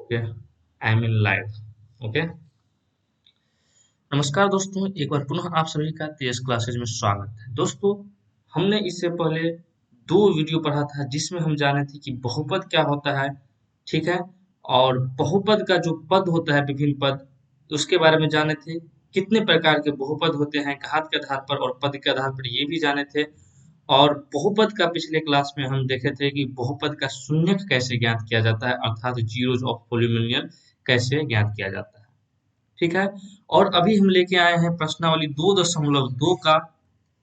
Okay, I mean live. Okay, नमस्कार दोस्तों, एक बार पुनः आप सभी का तेज क्लासेज में स्वागत है। दोस्तों, हमने इससे पहले दो वीडियो पढ़ा था जिसमें हम जाने थे कि बहुपद क्या होता है, ठीक है, और बहुपद का जो पद होता है, विभिन्न पद, उसके बारे में जाने थे। कितने प्रकार के बहुपद होते हैं घात के आधार पर और पद के आधार पर, ये भी जाने थे। और बहुपद का पिछले क्लास में हम देखे थे कि बहुपद का शून्यक कैसे ज्ञात किया जाता है, अर्थात जीरोज ऑफ पॉलिनोमियल कैसे ज्ञात किया जाता है, ठीक है। और अभी हम लेके आए हैं प्रश्नावली 2.2 का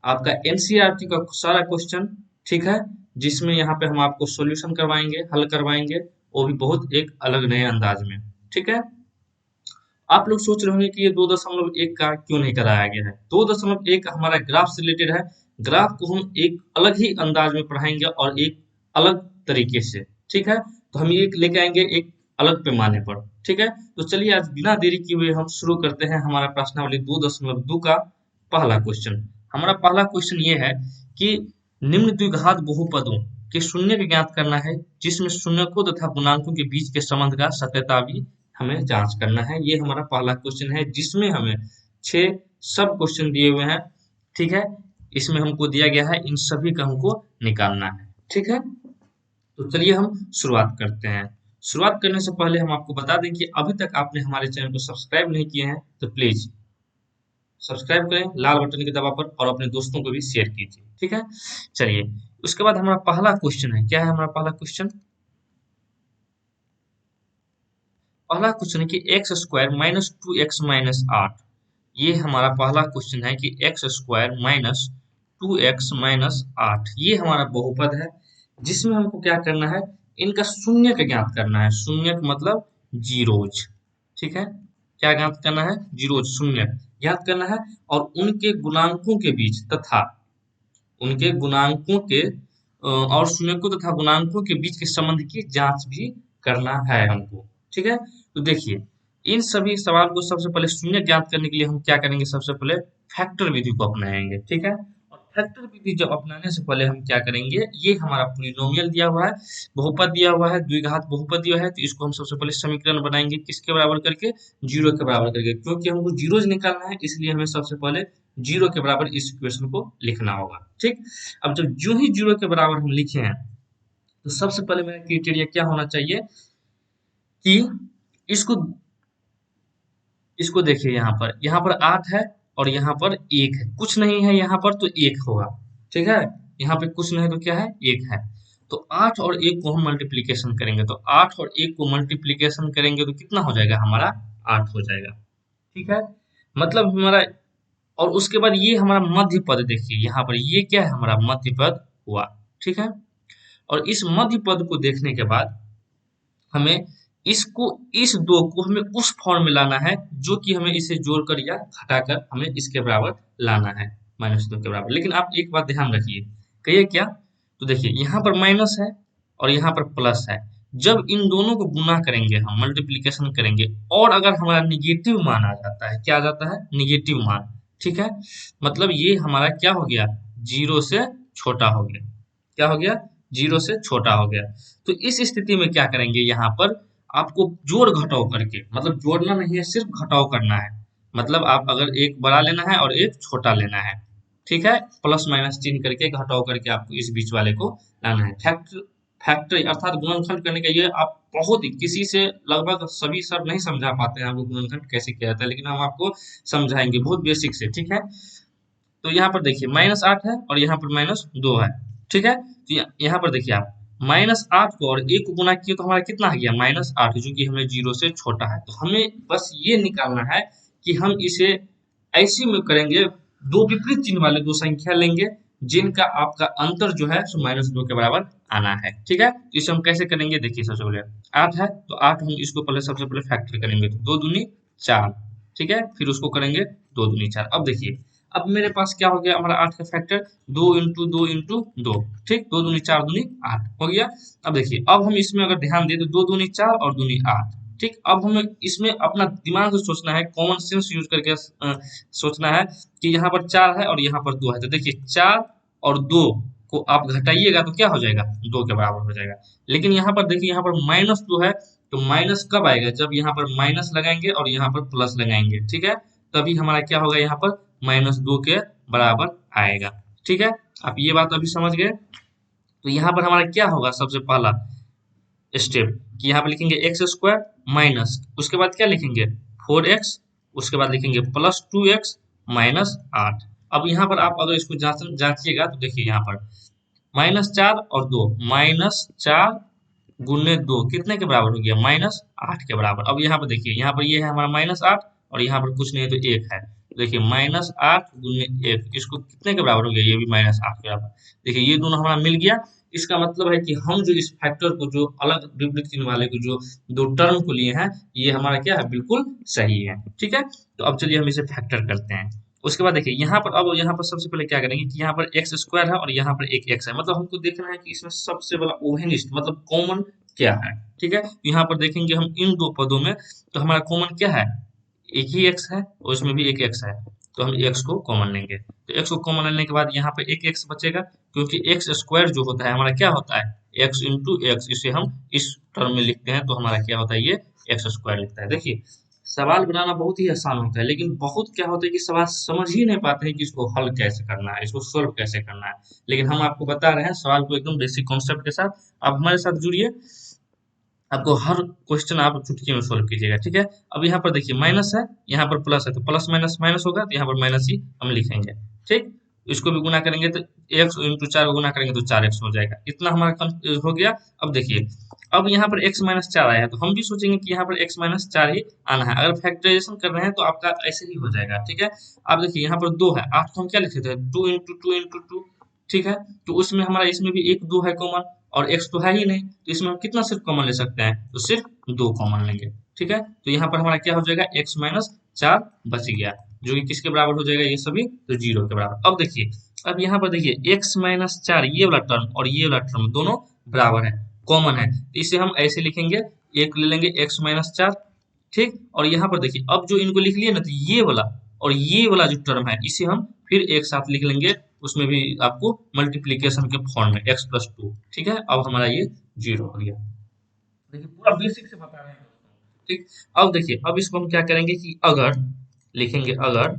आपका एनसीईआरटी का सारा क्वेश्चन, ठीक है, जिसमें यहाँ पे हम आपको सॉल्यूशन करवाएंगे, हल करवाएंगे, वो भी बहुत एक अलग नए अंदाज में, ठीक है। आप लोग सोच रहे होंगे कि ये 2.1 का क्यों नहीं कराया गया है। 2.1 हमारा ग्राफ से रिलेटेड है। ग्राफ को हम एक अलग ही अंदाज में पढ़ाएंगे और एक अलग तरीके से, ठीक है। तो हम ये लेके आएंगे एक अलग पैमाने पर, ठीक है। तो चलिए आज बिना देरी किए हुए हम शुरू करते हैं हमारा प्रश्नावली 2.2 का पहला क्वेश्चन। हमारा पहला क्वेश्चन ये है कि निम्न द्विघात बहुपदों के शून्य को ज्ञात करना है, जिसमें शून्यकों तथा गुणांकों के बीच के संबंध का सत्यता भी हमें जांच करना है। ये हमारा पहला क्वेश्चन है जिसमें हमें 6 सब क्वेश्चन दिए हुए हैं, ठीक है। इसमें हमको दिया गया है, इन सभी का हमको निकालना है, ठीक है। तो चलिए हम शुरुआत करते हैं। शुरुआत करने से पहले हम आपको बता दें कि अभी तक आपने हमारे चैनल को सब्सक्राइब नहीं किए हैं तो प्लीज सब्सक्राइब करें लाल बटन के दबा पर और अपने दोस्तों को भी शेयर कीजिए, ठीक है। चलिए, उसके बाद हमारा पहला क्वेश्चन है, क्या है हमारा पहला क्वेश्चन? पहला क्वेश्चन है कि x square minus 2x minus 8, ये हमारा पहला क्वेश्चन है कि x square minus 2x minus 8 ये हमारा बहुपद है, जिसमें हमको क्या करना है, इनका शून्यक ज्ञात करना है। शून्यक मतलब जीरोज, ठीक है। क्या ज्ञात करना है? जीरोज, शून्यक ज्ञात करना है। और उनके गुणांकों के बीच तथा उनके गुणांकों के और शून्यकों तथा गुणांकों के बीच के संबंध की जांच भी करना है हमको, ठीक है। तो देखिए, इन सभी सवाल को सबसे पहले शून्य ज्ञात करने के लिए हम क्या करेंगे, सबसे पहले फैक्टर विधि को अपनाएंगे, ठीक है। और फैक्टर विधि जब अपनाने से पहले हम क्या करेंगे, ये हमारा पॉलिनोमियल दिया हुआ है, बहुपद दिया हुआ है, द्विघात बहुपद दिया है, तो इसको हम सबसे पहले समीकरण बनाएंगे किसके बराबर करके, जीरो के बराबर करके। क्योंकि हमको जीरोज निकालना है, इसलिए हमें सबसे पहले जीरो के बराबर इस इक्वेशन को लिखना होगा, ठीक। अब जब जो ही जीरो के बराबर हम लिखे हैं, तो सबसे पहले मेरा क्राइटेरिया क्या होना चाहिए कि इसको इसको देखिए, यहाँ पर 8 है और यहाँ पर 1 है, कुछ नहीं है यहाँ पर तो 1 होगा, ठीक है। यहाँ पे कुछ नहीं तो क्या है, 1 है। तो 8 और 1 को हम मल्टीप्लीकेशन करेंगे, तो 8 और 1 को मल्टीप्लीकेशन करेंगे तो कितना हो जाएगा, हमारा 8 हो जाएगा, ठीक है। मतलब हमारा, और उसके बाद ये हमारा मध्य पद, देखिए यहाँ पर ये क्या है, हमारा मध्य पद हुआ, ठीक है। और इस मध्य पद को देखने के बाद हमें इसको, इस दो को हमें उस फॉर्म में लाना है जो कि हमें इसे जोड़कर या घटाकर हमें इसके बराबर लाना है, -2 के बराबर। लेकिन आप एक बात ध्यान रखिए, कहिए क्या? तो देखिए, यहाँ पर माइनस है और यहाँ पर प्लस है। जब इन दोनों को गुना करेंगे, हम मल्टीप्लीकेशन करेंगे, और अगर हमारा निगेटिव मान आ जाता है, क्या आ जाता है, निगेटिव मान, ठीक है, मतलब ये हमारा क्या हो गया, जीरो से छोटा हो गया। क्या हो गया? जीरो से छोटा हो गया। तो इस स्थिति में क्या करेंगे, यहाँ पर आपको जोड़ घटाव करके, मतलब जोड़ना नहीं है, सिर्फ घटाव करना है। मतलब आप अगर एक बड़ा लेना है और एक छोटा लेना है, ठीक है, प्लस माइनस चिन्ह करके घटाव करके आपको इस बीच वाले को लाना है। फैक्टर अर्थात गुणनखंड करने का, ये आप बहुत ही किसी से, लगभग सभी सर नहीं समझा पाते हैं आपको गुणनखंड कैसे किया जाता है, लेकिन हम आपको समझाएंगे बहुत बेसिक से, ठीक है। तो यहाँ पर देखिए -8 है और यहाँ पर -2 है, ठीक है। तो यहाँ पर देखिए आप, -8 को और 1 को गुना किए तो हमारा कितना आ गया, -8, जो कि हमें जीरो से छोटा है। तो हमें बस ये निकालना है कि हम इसे ऐसे में करेंगे, दो विपरीत चिन्ह वाले दो संख्या लेंगे जिनका आपका अंतर जो है सो -2 के बराबर आना है, ठीक है। तो इसे हम कैसे करेंगे, देखिए सबसे पहले 8 है तो 8 हम इसको पहले सबसे पहले फैक्टर करेंगे, तो 2 दूनी 4, ठीक है। फिर उसको करेंगे 2 दूनी 4। अब देखिए, अब मेरे पास क्या हो गया, हमारा 8 का फैक्टर 2 इंटू 2 इंटू 2, ठीक, 2 दूनी 4 दूनी 8 हो गया। अब देखिए, अब हम इसमें अगर ध्यान दें तो 2 दूनी 4 और दूनी 8, ठीक। अब हमें इसमें अपना दिमाग से सोचना है, कॉमन सेंस यूज करके सोचना है कि यहाँ पर 4 है और यहाँ पर 2 है। तो देखिए, 4 और 2 को आप घटाइएगा तो क्या हो जाएगा, 2 के बराबर हो जाएगा। लेकिन यहाँ पर देखिए, यहाँ पर -2 है तो माइनस कब आएगा, जब यहाँ पर माइनस लगाएंगे और यहाँ पर प्लस लगाएंगे, ठीक है, तभी हमारा क्या होगा, यहाँ पर -2 के बराबर आएगा। ठीक है, आप ये बात अभी समझ गए। तो यहाँ पर हमारा क्या होगा, सबसे पहला स्टेप कि यहाँ पे लिखेंगे एक्स स्क्वायर माइनस, उसके बाद क्या लिखेंगे 4x, उसके बाद लिखेंगे +2x -8। अब यहाँ पर आप अगर इसको जांचिएगा तो देखिए यहाँ पर -4 और 2, -4 गुने 2 कितने के बराबर हो गया, -8 के बराबर। अब यहाँ पर देखिए, यहाँ पर ये है हमारा -8 और यहाँ पर कुछ नहीं है तो 1 है। देखिए -8 गुने 1, इसको कितने के बराबर हो गया, ये भी -8 के बराबर। देखिए ये दोनों हमारा मिल गया। इसका मतलब है कि हम जो इस फैक्टर को, जो अलग विपरीत चिन्ह वाले को, जो दो टर्म को लिए हैं, ये हमारा क्या है, बिल्कुल सही है। ठीक है, तो अब चलिए हम इसे फैक्टर करते हैं। उसके बाद देखिए यहाँ पर, अब यहाँ पर सबसे पहले क्या करेंगे कि यहाँ पर एक्स स्क्वायर है और यहाँ पर एक एक्स है, मतलब हमको देखना है कि इसमें सबसे बड़ा ओवेनिस्ट मतलब कॉमन क्या है। ठीक है, यहाँ पर देखेंगे हम इन दो पदों में, तो हमारा कॉमन क्या है, एक ही एक्स है और इसमें भी एक एक्स है, तो हम एक्स को कॉमन लेंगे। तो एक्स को कॉमन लेने के बाद यहाँ पे एक एक्स बचेगा, क्योंकि एक्स स्क्वायर जो होता है हमारा क्या होता है, एक्स इंटू एक्स, इसे हम इस टर्म में लिखते हैं, तो हमारा क्या होता है, ये एक्स स्क्वायर लिखता है। देखिए सवाल बनाना बहुत ही आसान होता है, लेकिन बहुत क्या होता है कि सवाल समझ ही नहीं पाते हैं कि इसको हल कैसे करना है, इसको सोल्व कैसे करना है। लेकिन हम आपको बता रहे हैं सवाल को एकदम बेसिक कॉन्सेप्ट के साथ। आप हमारे साथ जुड़िए, आपको हर क्वेश्चन आप चुटकी में सोल्व कीजिएगा। ठीक है, अब यहाँ पर देखिए माइनस है, यहाँ पर प्लस है, तो प्लस माइनस माइनस होगा, तो यहाँ पर माइनस ही हम लिखेंगे। ठीक, इसको भी गुना करेंगे तो एक्स इंटू 4 को गुना करेंगे तो 4x हो जाएगा। इतना हमारा हो गया। अब देखिए, अब यहाँ पर x -4 आया है, तो हम भी सोचेंगे कि यहाँ पर x -4 ही आना है। अगर फैक्टराइजेशन कर रहे हैं तो आपका ऐसे ही हो जाएगा। ठीक है, अब देखिए यहाँ पर 2 है, 8 को हम क्या लिख देते हैं, 2 इंटू 2 इंटू 2। ठीक है, तो उसमें हमारा इसमें भी 1 2 है कॉमन, और x तो है ही नहीं, तो इसमें हम कितना सिर्फ कॉमन ले सकते हैं, तो सिर्फ 2 कॉमन लेंगे। ठीक है, तो यहाँ पर हमारा क्या हो जाएगा, x -4 बच गया, जो कि किसके बराबर हो जाएगा, ये सभी तो 0 के बराबर। अब देखिए, अब यहाँ पर देखिए x -4 ये वाला टर्म और ये वाला टर्म दोनों बराबर है, कॉमन है, तो इसे हम ऐसे लिखेंगे, एक ले लेंगे x -4। ठीक, और यहाँ पर देखिए अब जो इनको लिख लिए ना, तो ये वाला और ये वाला जो टर्म है, इसे हम फिर एक साथ लिख लेंगे, उसमें भी आपको मल्टीप्लीकेशन के फॉर्म में x+2। ठीक है, अब हमारा ये 0 हो गया। देखिए पूरा बेसिक से बता रहे हैं। ठीक, अब देखिए, अब इसको हम क्या करेंगे कि अगर लिखेंगे, अगर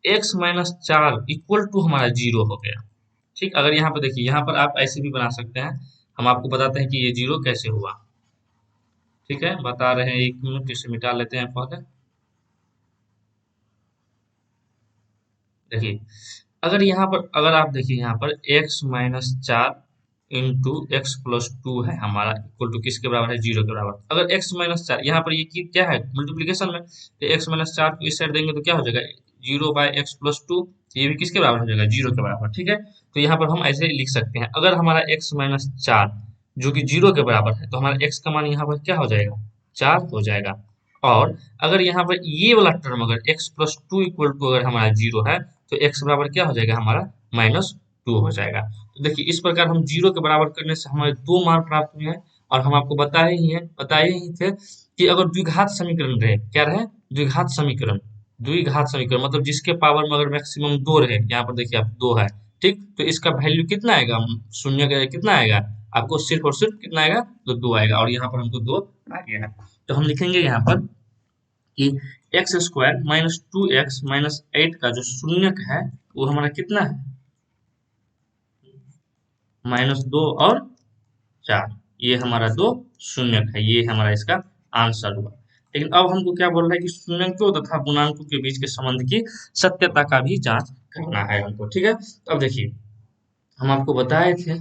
x -4 इक्वल टू हमारा 0 हो गया। ठीक, अगर यहाँ पर देखिए, यहाँ पर आप ऐसे भी बना सकते हैं, हम आपको बताते हैं कि ये 0 कैसे हुआ। ठीक है, बता रहे हैं, 1 मिनट इसे मिटा लेते हैं पहले। देखिए, अगर यहाँ पर, अगर आप देखिए यहाँ पर x -4 इंटू x+2 है हमारा, इक्वल टू किसके बराबर है, 0 के बराबर। अगर x -4 यहाँ पर ये क्या है, मल्टीप्लीकेशन में, तो x -4 को इस साइड देंगे तो क्या हो जाएगा, 0/x+2, ये भी किसके बराबर हो जाएगा, 0 के बराबर। ठीक है, तो यहाँ पर हम ऐसे लिख सकते हैं, अगर हमारा x -4 जो कि 0 के बराबर है, तो हमारा x का मान यहाँ पर क्या हो जाएगा, 4 हो जाएगा। और अगर यहाँ पर ये वाला टर्म अगर x+2 इक्वल टू अगर हमारा 0 है, तो x बराबर क्या हो जाएगा, हमारा -2 हो जाएगा। तो देखिए इस प्रकार हम 0 के बराबर करने से हमें 2 मान प्राप्त हुए हैं। और हम आपको बताए ही थे कि अगर द्विघात समीकरण रहे, क्या रहे, द्विघात समीकरण, द्विघात समीकरण मतलब जिसके पावर में अगर मैक्सिमम 2 रहे, यहाँ पर देखिए आप 2 है, ठीक, तो इसका वैल्यू कितना आएगा, शून्य का कितना आएगा, आपको सिर्फ और सिर्फ कितना आएगा, तो 2 आएगा, और यहाँ पर हमको 2 आ गया है। तो हम लिखेंगे यहाँ पर कि x² -2x -8 का जो शून्यक है वो हमारा कितना है, -2 और 4, ये हमारा 2 शून्यक है, ये हमारा इसका आंसर हुआ। लेकिन अब हमको क्या बोल रहा है कि शून्यकों तथा गुणांकों के बीच के संबंध की सत्यता का भी जांच करना है हमको। ठीक है, तो अब देखिए, हम आपको बताए थे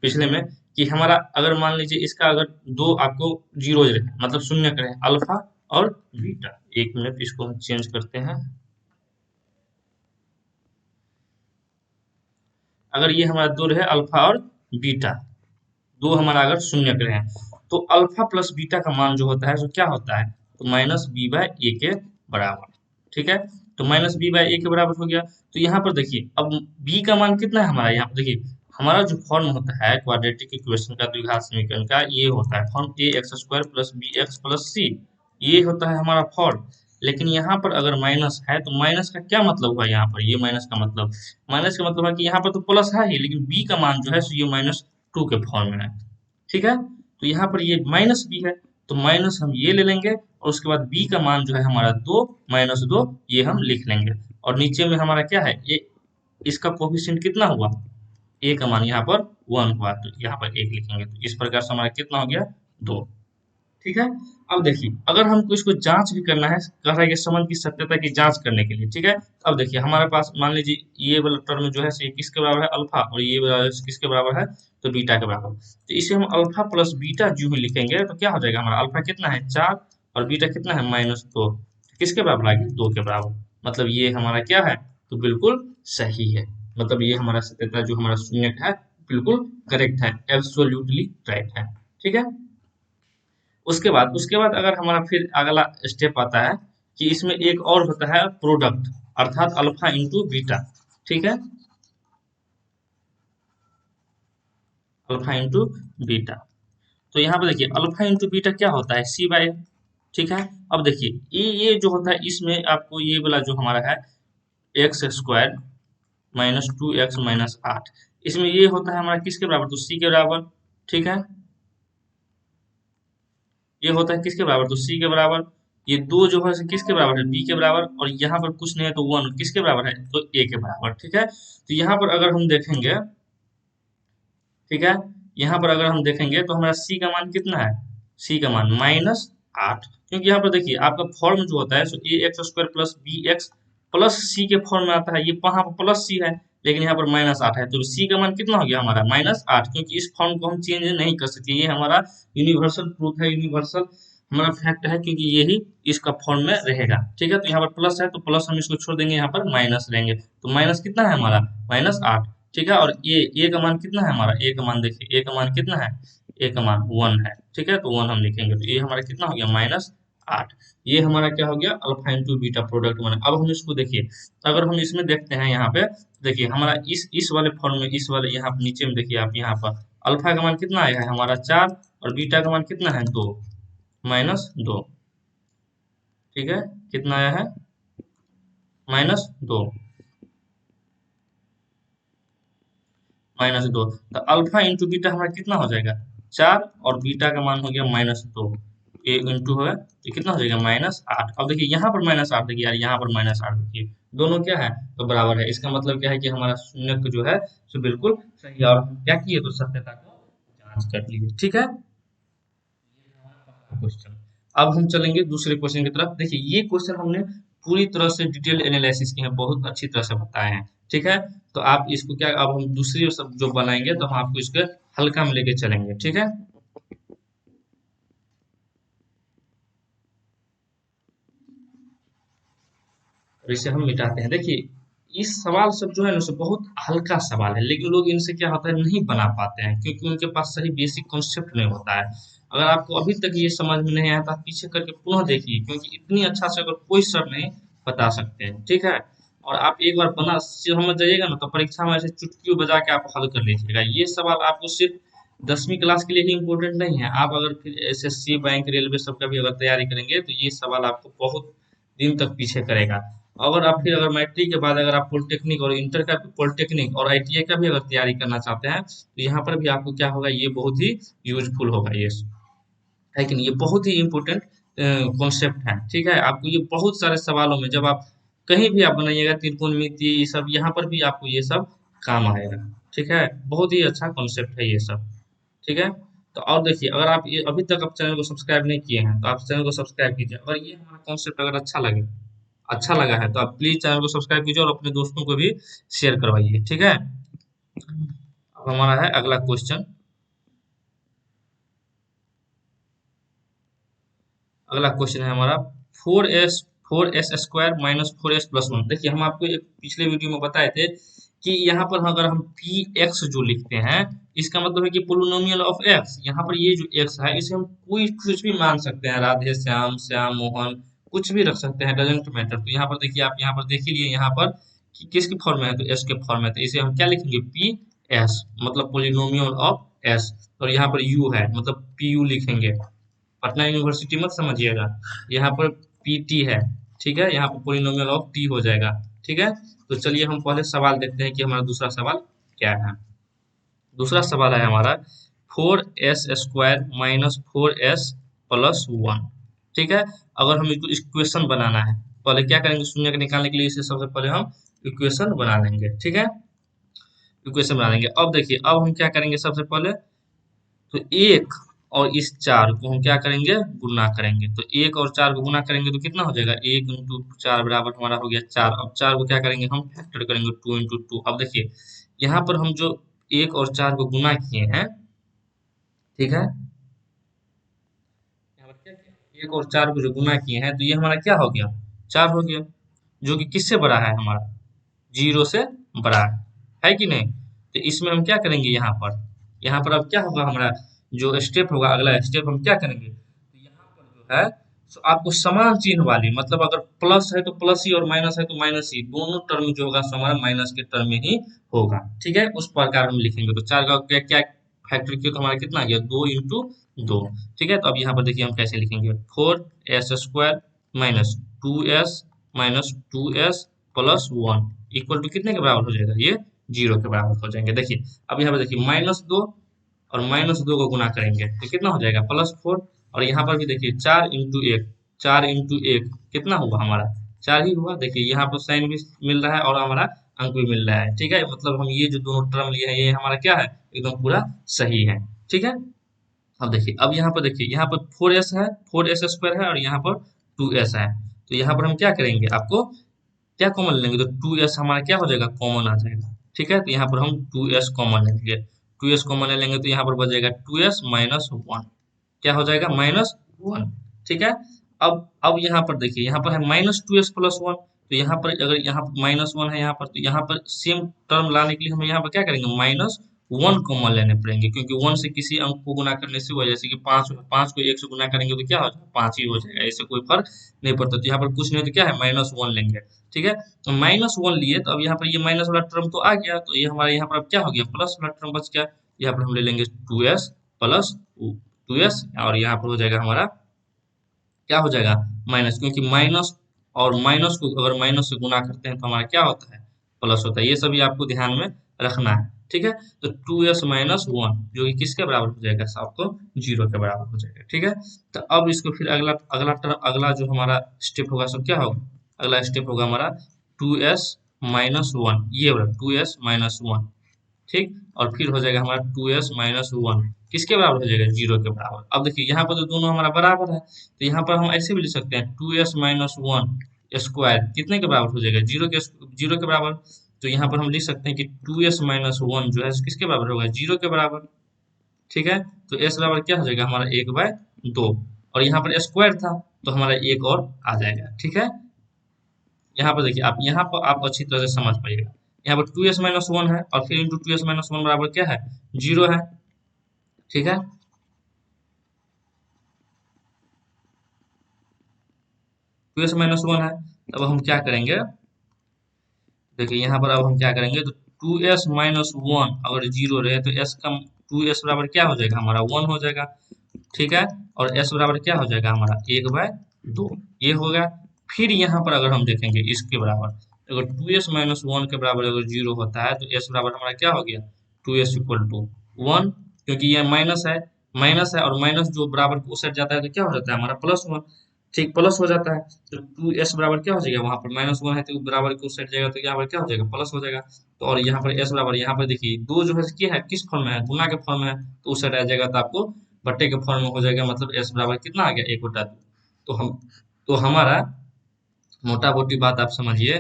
पिछले में कि हमारा अगर मान लीजिए इसका अगर 2 आपको 0 रहे, मतलब शून्य रहे, अल्फा और बीटा। 1 मिनट इसको हम चेंज करते हैं। अगर ये हमारा 2 रहे अल्फा और बीटा, 2 हमारा अगर शून्य रहे, तो अल्फा प्लस बीटा का मान जो होता है वो क्या होता है, तो -b/a के बराबर। ठीक है, तो -b/a के बराबर हो गया। तो यहाँ पर देखिए, अब b का मान कितना है हमारा, यहाँ पर देखिए हमारा जो फॉर्म होता है क्वाड्रेटिक इक्वेशन का, द्विघात समीकरण का, ये होता है फॉर्म ax² + bx + c, ये होता है हमारा फॉर्म। लेकिन यहाँ पर अगर माइनस है, तो माइनस का क्या मतलब हुआ, यहाँ पर ये माइनस का मतलब है कि यहाँ पर तो प्लस है ही, लेकिन b का मान जो है सो ये -2 के फॉर्म में है। ठीक है, तो यहाँ पर ये -b है, तो माइनस हम ये ले लेंगे और उसके बाद b का मान जो है हमारा 2 -2 ये हम लिख लेंगे। और नीचे में हमारा क्या है, ये इसका कोफिशिएंट कितना हुआ, a का मान यहाँ पर 1 हुआ, तो यहाँ पर 1 लिखेंगे। तो इस प्रकार से हमारा कितना हो गया, 2। ठीक है। अब देखिए अगर हमको इसको जांच भी करना है, कह रहा है कि संबंध की सत्यता की जांच करने के लिए, ठीक है। अब देखिए हमारे पास मान लीजिए ये वाला टर्म जो है ये किसके बराबर है, अल्फा, और ये वाला किसके बराबर है, तो बीटा के बराबर। तो इसे हम अल्फा प्लस बीटा जो ही लिखेंगे तो क्या हो जाएगा, हमारा अल्फा कितना है 4 और बीटा कितना है -2, किसके बराबर आ गया, 2 के बराबर। मतलब ये हमारा क्या है, तो बिल्कुल सही है। मतलब ये हमारा सत्यता जो हमारा शून्य है बिल्कुल करेक्ट है, एब्सोल्युटली राइट है। ठीक है। उसके बाद अगर हमारा फिर अगला स्टेप आता है कि इसमें एक और होता है प्रोडक्ट, अर्थात अल्फा इंटू बीटा। ठीक है, अल्फा इंटू बीटा। तो यहाँ पर देखिए अल्फा इंटू बीटा क्या होता है, c/a। ठीक है। अब देखिए ये जो होता है इसमें आपको ये वाला जो हमारा है x² -2x -8, इसमें ये होता है हमारा किसके बराबर, तो c के बराबर। ठीक है, ये होता है किसके बराबर, तो c के बराबर। ये 2 जो है किसके बराबर है, b के बराबर, और यहाँ पर कुछ नहीं है तो 1 किसके बराबर है, तो a के बराबर। ठीक है। तो यहाँ पर अगर हम देखेंगे, ठीक है, यहाँ पर अगर हम देखेंगे तो हमारा c का मान कितना है, c का मान -8, क्योंकि यहाँ पर देखिए आपका फॉर्म जो होता है सो ax² plus bx plus c के फॉर्म में आता है, ये वहां पर प्लस c है लेकिन यहाँ पर -8 है, तो c का मान कितना हो गया हमारा -8, क्योंकि इस फॉर्म को हम चेंज नहीं कर सकते, ये हमारा यूनिवर्सल ट्रूथ है, यूनिवर्सल हमारा फैक्ट है, क्योंकि यही इसका फॉर्म में रहेगा। ठीक है, तो यहाँ पर प्लस है तो प्लस हम इसको छोड़ देंगे, यहाँ पर माइनस लेंगे, तो माइनस कितना है हमारा -8। ठीक है, और ए का मान कितना है हमारा, ए का मान देखिए, ए का मान कितना है, ए का मान 1 है। ठीक है, तो 1 हम लिखेंगे, तो ये हमारा कितना हो गया -8। ये हमारा क्या हो गया, अल्फा इंटू बीटा प्रोडक्ट बना। अब हम इसको देखिए, अगर हम इसमें देखते हैं यहाँ पे, देखिए हमारा इस वाले फॉर्म में, इस वाले यहाँ नीचे में देखिए आप, यहाँ पर अल्फा का मान कितना आया है हमारा 4 और बीटा का मान कितना है 2 -2। ठीक है, कितना आया है -2 -2। तो अल्फा इंटू बीटा हमारा कितना हो जाएगा 4 और बीटा का मान हो गया -2, ए इंटू है तो कितना हो जाएगा -8। अब देखिए यहाँ पर -8 देखिए यार, यहाँ पर -8 देखिए, दोनों क्या है, तो बराबर है। इसका मतलब क्या है कि हमारा शून्य जो है सो बिल्कुल सही है, और हम क्या किए, तो सत्यता को जांच कर लिए। ठीक है, क्वेश्चन। अब हम चलेंगे दूसरे क्वेश्चन की तरफ। देखिए ये क्वेश्चन हमने पूरी तरह से डिटेल एनालिसिस किए हैं, बहुत अच्छी तरह से बताए हैं। ठीक है, तो आप इसको क्या, अब हम दूसरी सब जो बनाएंगे तो हम आपको इसके हल्का में लेके चलेंगे। ठीक है, और इसे हम मिटाते हैं। देखिए इस सवाल सब जो है ना, सो बहुत हल्का सवाल है, लेकिन लोग इनसे क्या होता है नहीं बना पाते हैं, क्योंकि उनके पास सही बेसिक कॉन्सेप्ट नहीं होता है। अगर आपको अभी तक ये समझ में नहीं आया तो आप पीछे करके पुनः देखिए, क्योंकि इतनी अच्छा से अगर कोई सर नहीं बता सकते हैं। ठीक है, और आप एक बार बना समझ जाइएगा ना, तो परीक्षा में ऐसे चुटकी बजा के आप हल कर लीजिएगा। ये सवाल आपको सिर्फ 10वीं क्लास के लिए ही इम्पोर्टेंट नहीं है, आप अगर फिर एसएससी, बैंक, रेलवे सब का भी अगर तैयारी करेंगे तो ये सवाल आपको बहुत दिन तक पीछे करेगा। अगर आप फिर अगर मैट्रिक के बाद अगर आप पॉलिटेक्निक और इंटर का, पॉलिटेक्निक और आईटीआई का भी अगर तैयारी करना चाहते हैं तो यहाँ पर भी आपको क्या होगा, ये बहुत ही यूजफुल होगा, ये है कि नहीं, ये बहुत ही इम्पोर्टेंट कॉन्सेप्ट है। ठीक है, आपको ये बहुत सारे सवालों में जब आप कहीं भी आप बनाइएगा, त्रिकोणमिति ये सब, यहाँ पर भी आपको ये सब काम आएगा। ठीक है, बहुत ही अच्छा कॉन्सेप्ट है ये सब। ठीक है, तो और देखिए अगर आप ये अभी तक आप चैनल को सब्सक्राइब नहीं किए हैं तो आप चैनल को सब्सक्राइब कीजिए। अगर ये हमारा कॉन्सेप्ट अगर अच्छा लगा है तो आप प्लीज चैनल को सब्सक्राइब कीजिए और अपने दोस्तों को भी शेयर करवाइए। ठीक है, अब हमारा है अगला क्वेश्चन। अगला क्वेश्चन है हमारा 4s² - 4s+ 1। देखिए हम आपको एक पिछले वीडियो में बताए थे कि यहाँ पर अगर हम px जो लिखते हैं, इसका मतलब है कि पोलिनोमियल ऑफ x। यहाँ पर ये जो x है इसे हम कोई कुछ भी मान सकते हैं, राधे श्याम, श्याम मोहन, कुछ भी रख सकते हैं, डजेंट मैटर। तो यहाँ पर देखिए, आप यहाँ पर देख ही लिए यहाँ पर कि किसके फॉर्म में है, तो s के फॉर्म में है, तो इसे हम क्या लिखेंगे, ps मतलब पोलिनोमियल ऑफ s, और यहाँ पर u है मतलब pu लिखेंगे। पटना यूनिवर्सिटी मत समझिएगा, यहाँ पर पीटी है। ठीक है, यहाँ पर पोलिनोमियल ऑफ टी हो जाएगा। ठीक है, तो चलिए हम पहले सवाल देखते हैं कि हमारा दूसरा सवाल क्या है। दूसरा सवाल है हमारा 4s² - 4s+ प्लस 1। ठीक है, अगर हम इसको इक्वेशन बनाना है, पहले क्या करेंगे, शून्य के निकालने के लिए इसे सबसे पहले हम इक्वेशन बना लेंगे। ठीक है, इक्वेशन बना लेंगे। अब देखिए, अब हम क्या करेंगे, सबसे पहले तो एक और इस चार को हम क्या करेंगे, गुना करेंगे। तो एक और चार को गुना करेंगे तो कितना हो जाएगा, एक इंटू चार बराबर हमारा हो गया चार। अब चार को क्या करेंगे, हम फैक्टर करेंगे, टू इंटू टू। अब देखिए, यहाँ पर हम जो एक और चार को गुना किए हैं, ठीक है, यहाँ पर क्या किया, एक और चार को जो गुना किए हैं, तो ये हमारा क्या हो गया, चार हो गया, जो कि किससे बड़ा है, हमारा जीरो से बड़ा है कि नहीं। तो इसमें हम क्या करेंगे, यहाँ पर अब क्या होगा, हमारा जो स्टेप होगा, अगला स्टेप हम क्या करेंगे, तो यहाँ पर जो है सो आपको समान चिन्ह वाली, मतलब अगर प्लस है तो प्लस ही और माइनस है तो माइनस ही, दोनों टर्म जो होगा सो हमारा माइनस के टर्म में ही होगा। ठीक है, उस प्रकार हम लिखेंगे। तो चार का क्या क्या फैक्टर किया तो हमारा कितना आ गया, दो इंटू दो। ठीक है, तो अब यहाँ पर देखिए हम कैसे लिखेंगे, four s square minus two s minus two s plus one equal to कितने के बराबर हो जाएगा, ये जीरो के बराबर हो जाएंगे। देखिए, अब यहाँ पर देखिए माइनस दो और माइनस दो को गुना करेंगे तो कितना हो जाएगा, प्लस फोर। और यहाँ पर भी देखिए चार इंटू एक, चार इंटू एक कितना हुआ, हमारा चार ही हुआ। देखिए यहाँ पर साइन भी मिल रहा है और हमारा अंक भी मिल रहा है। ठीक है, मतलब हम ये जो दोनों टर्म लिए हैं, ये हमारा क्या है, एकदम पूरा सही है। ठीक है, अब देखिए, अब यहाँ पर देखिए, यहाँ पर फोर एस है, फोर एस स्क्वायर है और यहाँ पर टू एस है। तो यहाँ पर हम क्या करेंगे, आपको क्या कॉमन लेंगे, तो टू एस हमारा क्या हो जाएगा, कॉमन आ जाएगा। ठीक है, तो यहाँ पर हम टू एस कॉमन लेंगे, टू एस कॉमन ले लेंगे तो यहाँ पर बच जाएगा टू एस माइनस वन, क्या हो जाएगा, माइनस वन। ठीक है, अब यहाँ पर देखिए, यहाँ पर है minus two s plus one. तो यहाँ पर अगर यहाँ माइनस वन है यहाँ पर, तो यहाँ पर सेम टर्म लाने के लिए हम यहाँ पर क्या करेंगे, माइनस वन कॉमन लेने पड़ेंगे, क्योंकि वन से किसी अंक को गुना करने से हुआ, जैसे कि पांच, पांच को एक से गुना करेंगे तो क्या हो जाएगा, पांच ही हो जाएगा, इससे कोई फर्क नहीं पड़ता। तो यहाँ पर कुछ नहीं तो क्या है, माइनस वन लेंगे। ठीक है, तो माइनस वन लिए तो अब यहाँ पर ये माइनस वाला टर्म तो आ गया, तो ये हमारा यहाँ पर अब क्या हो गया, प्लस वाला टर्म बच गया। यहाँ पर हम ले लेंगे two s plus two s और यहाँ पर हो जाएगा हमारा क्या हो जाएगा, माइनस, क्योंकि माइनस और माइनस को अगर माइनस से गुना करते हैं तो हमारा क्या होता है, प्लस होता है। ये सभी आपको ध्यान में रखना है। ठीक है, तो टू एस माइनस वन जो कि किसके बराबर हो जाएगा, आपको जीरो के बराबर हो जाएगा। ठीक है, तो अब इसको फिर अगला अगला अगला जो हमारा स्टेप होगा सब क्या होगा, अगला स्टेप होगा हमारा टू एस माइनस वन, ये वाला टू एस माइनस वन। ठीक, और फिर हो जाएगा हमारा टू एस माइनस वन, किसके बराबर हो जाएगा, जीरो के बराबर। अब देखिए यहाँ पर तो दोनों हमारा बराबर है, तो यहाँ पर हम ऐसे भी लिख सकते हैं two s minus one square कितने के बराबर हो जाएगा, जीरो के बराबर। तो यहाँ पर हम लिख सकते हैं कि टू एस माइनस वन जो है किसके बराबर होगा, जीरो के बराबर। ठीक है, तो एस बराबर क्या हो जाएगा, हमारा एक बाय दो, और यहाँ पर स्क्वायर था तो हमारा एक और आ जाएगा। ठीक है, यहाँ पर देखिए, आप यहाँ पर आप अच्छी तरह से समझ पाइएगा, यहाँ पर टू एस माइनस वन है और फिर into two s minus one बराबर क्या है, जीरो है। ठीक है, टू एस माइनस वन है, तब हम क्या करेंगे, देखिए यहाँ पर अब हम क्या करेंगे, तो टू एस माइनस वन अगर जीरो रहे तो एस का टू एस बराबर क्या हो जाएगा, हमारा वन हो जाएगा। ठीक है, और एस बराबर क्या हो जाएगा, हमारा एक बाय दो, ये होगा। फिर यहाँ पर अगर हम देखेंगे इसके बराबर, अगर टू एस माइनस वन के बराबर अगर जीरो होता है तो एस बराबर हमारा क्या हो गया, two s equal to one, क्योंकि ये माइनस है और माइनस जो बराबर को सेट जाता है तो क्या हो जाता है, हमारा प्लस वन। ठीक, प्लस हो जाता है, तो टू एस बराबर क्या हो जाएगा, वहां पर माइनस वन है तो बराबर को सेट जाएगा तो यहाँ पर क्या हो जाएगा, प्लस हो जाएगा। तो और यहाँ पर एस बराबर, यहाँ पर देखिए दो जो है क्या है, किस फॉर्म में है, गुना के फॉर्म में है, तो उस साइड आ जाएगा तो आपको बट्टे के फॉर्म में हो जाएगा, मतलब एस बराबर कितना आ गया, एक बटा दो। तो हम तो हमारा मोटा मोटी बात आप समझिए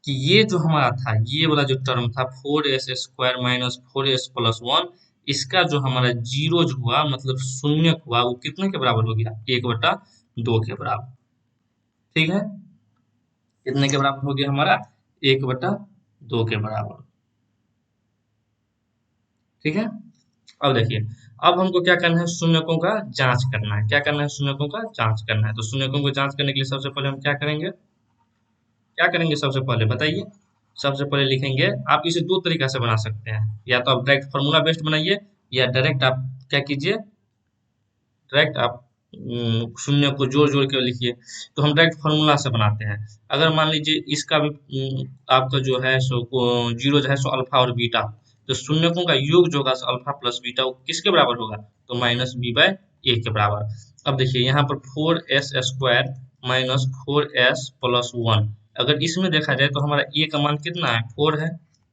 कि ये जो हमारा था, ये वाला जो टर्म था four s square minus four S plus one, इसका जो हमारा जीरो जो हुआ, मतलब शून्य हुआ, वो कितने के बराबर हो गया, एक बटा दो के बराबर। ठीक है, कितने के बराबर हो गया हमारा, एक बटा दो के बराबर। ठीक है, अब देखिए, अब हमको क्या करना है, शून्यकों का जांच करना है। क्या करना है, शून्यकों का जांच करना है। तो शून्यकों को जांच करने के लिए सबसे पहले हम क्या करेंगे, क्या करेंगे सबसे पहले बताइए। सबसे पहले लिखेंगे, आप इसे दो तरीका से बना सकते हैं, या तो आप डायरेक्ट फॉर्मूला बेस्ड बनाइए, या डायरेक्ट आप क्या कीजिए, डायरेक्ट आप शून्य को जोड़ जोड़ के लिखिए। तो हम डायरेक्ट फॉर्मूला से बनाते हैं। अगर मान लीजिए इसका भी आपका जो है सो जीरो जो है सो अल्फा और बीटा, तो शून्यकों का योग जो होगा अल्फा प्लस बीटा वो किसके बराबर होगा, तो माइनस बी बाय ए के बराबर। अब देखिए यहाँ पर 4s² माइनस 4s+1, अगर इसमें देखा जाए तो हमारा ए का मान कितना है 4 है,